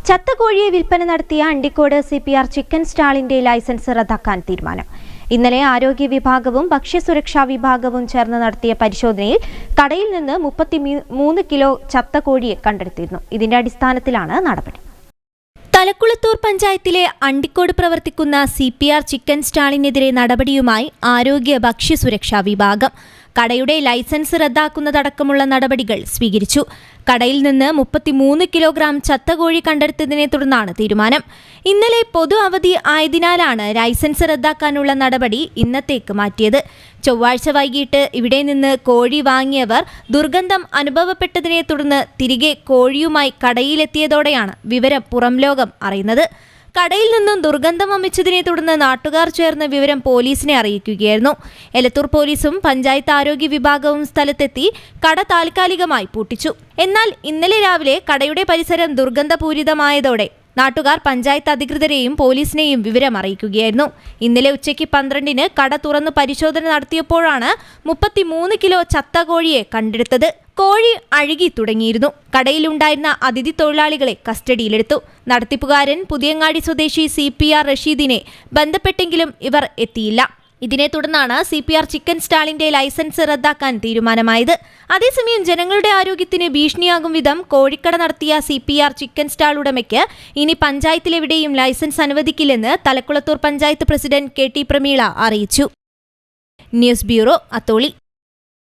ചത്തകോഴിയെ വിൽപ്പന നടത്തിയ Andikode CPR chicken സ്റ്റാളിന്റെ licence റദ്ദാക്കാൻ തീരുമാനം. ഇന്നലെ ആരോഗ്യ വിഭാഗവും ഭക്ഷ്യസുരക്ഷാ വിഭാഗവും ചേർന്ന് നടത്തിയ പരിശോധനയിൽ കടയിൽ നിന്ന് 33 കിലോ ചത്തകോഴിയെ കണ്ടെടുത്തിരുന്നു. ഇതിന്റെ അടിസ്ഥാനത്തിലാണ് നടപടി. തലക്കുളത്തൂർ പഞ്ചായത്തിലെ അണ്ടിക്കോട് പ്രവർത്തിക്കുന്ന CPR ചിക്കൻ സ്റ്റാളിനെതിരെ നടപടിയുമായി ആരോഗ്യ ഭക്ഷ്യസുരക്ഷാ വിഭാഗം കടയുടെ ലൈസൻസ് റദ്ദാക്കുന്നതടക്കമുള്ള നടപടികൾ സ്വീകരിച്ചു. കടയിൽ നിന്ന് 33 കിലോഗ്രാം ചത്തകോഴി കണ്ടെടുത്തതിനെ തുടർന്നാണ് തീരുമാനം. ഇന്നലെ പൊതു അവധി ആയതിനാലാണ് ലൈസൻസ് റദ്ദാക്കാനുള്ള നടപടി ഇന്നത്തേക്ക് മാറ്റിയത്. ചൊവ്വാഴ്ച വൈകിട്ട് ഇവിടെ നിന്ന് കോഴി വാങ്ങിയവർ ദുർഗന്ധം അനുഭവപ്പെട്ടതിനെ തുടർന്ന് തിരികെ കോഴിയുമായി കടയിലെത്തിയതോടെയാണ് വിവരം പുറംലോകം അറിയുന്നത്. കടയിൽ നിന്നും ദുർഗന്ധം വമിച്ചതിനെ തുടർന്ന് നാട്ടുകാർ ചേർന്ന് വിവരം പോലീസിനെ അറിയിക്കുകയായിരുന്നു. എലത്തൂർ പോലീസും പഞ്ചായത്ത് ആരോഗ്യ വിഭാഗവും സ്ഥലത്തെത്തി കട താൽക്കാലികമായി പൂട്ടിച്ചു. എന്നാൽ ഇന്നലെ രാവിലെ കടയുടെ പരിസരം ദുർഗന്ധപൂരിതമായതോടെ നാട്ടുകാർ പഞ്ചായത്ത് അധികൃതരെയും പോലീസിനെയും വിവരം അറിയിക്കുകയായിരുന്നു. ഇന്നലെ ഉച്ചയ്ക്ക് 12-ന് കട തുറന്ന് പരിശോധന നടത്തിയപ്പോഴാണ് 33 കിലോ ചത്തകോഴിയെ കണ്ടെടുത്തത്. കോഴി അഴുകി തുടങ്ങിയിരുന്നു. കടയിലുണ്ടായിരുന്ന അതിഥി തൊഴിലാളികളെ കസ്റ്റഡിയിലെടുത്തു. നടത്തിപ്പുകാരൻ പുതിയങ്ങാടി സ്വദേശി CPR റഷീദിനെ ബന്ധപ്പെട്ടെങ്കിലും ഇവർ എത്തിയില്ല. ഇതിനെ തുടർന്നാണ് CPR ചിക്കൻ സ്റ്റാളിന്റെ ലൈസൻസ് റദ്ദാക്കാൻ തീരുമാനമായത്. അതേസമയം ജനങ്ങളുടെ ആരോഗ്യത്തിന് ഭീഷണിയാകും വിധം കോഴിക്കട നടത്തിയ CPR ചിക്കൻ സ്റ്റാൾ ഉടമയ്ക്ക് ഇനി പഞ്ചായത്തിലെവിടെയും ലൈസൻസ് അനുവദിക്കില്ലെന്ന് തലക്കുളത്തൂർ പഞ്ചായത്ത് പ്രസിഡന്റ് KT പ്രമീള അറിയിച്ചു. News bureau, Atholi.